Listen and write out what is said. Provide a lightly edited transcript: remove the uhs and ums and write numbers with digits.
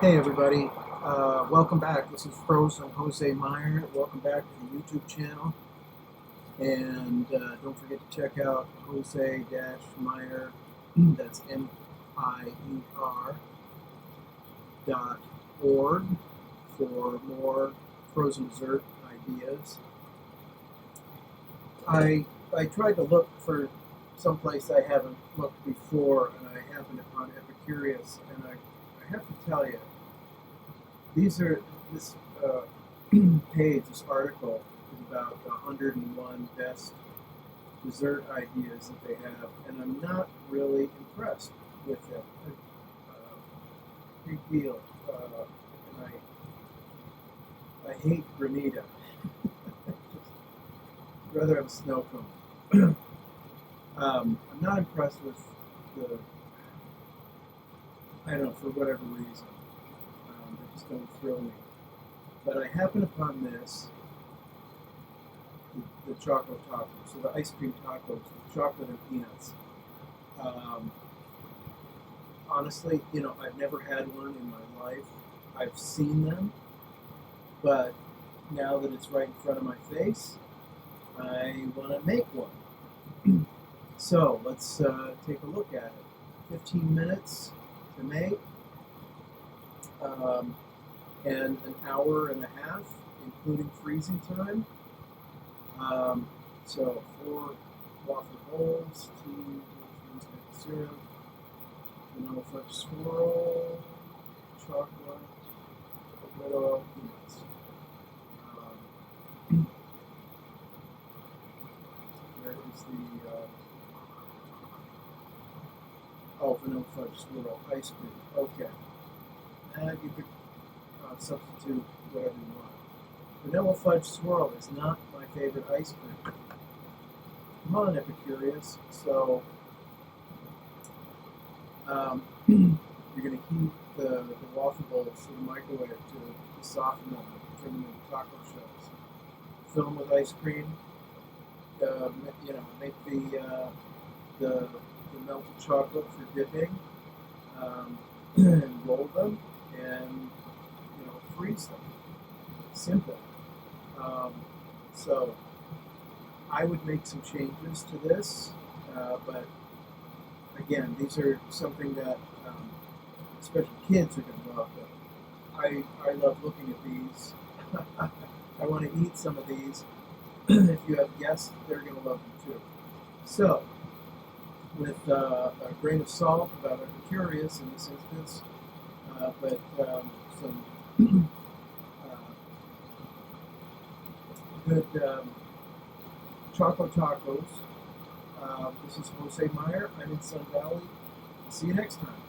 Hey everybody, welcome back. This is Frozen Jose Mier. Welcome back to the YouTube channel, and don't forget to check out Jose-Mier. That's MIER.org for more frozen dessert ideas. I tried to look for someplace I haven't looked before, and I happened upon Epicurious, and I have to tell you. This page, this article, is about 101 best dessert ideas that they have, and I'm not really impressed with it. Big deal. And I hate granita. I'd rather have a snow cone. I'm not impressed with the, I don't know, for whatever reason. They just don't thrill me. But I happened upon this, the Choco Taco, so the ice cream tacos with chocolate and peanuts. Honestly, I've never had one in my life. I've seen them, but now that it's right in front of my face, I want to make one. So let's take a look at it. 15 minutes to make. And an hour and a half, including freezing time. So 4 waffle bowls, 2 tablespoons of syrup, vanilla fudge swirl, chocolate, coconut oil, peanuts. There is the vanilla fudge swirl ice cream. Okay, and you could substitute whatever you want. Vanilla fudge swirl is not my favorite ice cream. Come on, Epicurious. So you're going to heat the waffle bowls to the microwave to soften them and turn them into taco shells. Fill them with ice cream. Make the melted chocolate for dipping, and roll them and freeze them. Simple. So I would make some changes to this, but again, these are something that especially kids are going to love. But I love looking at these. I want to eat some of these. If you have guests, they're going to love them too. So, with a grain of salt, about Epicurious in this instance, but some good Choco Tacos. This is Jose Mier. I'm in Sun Valley. See you next time.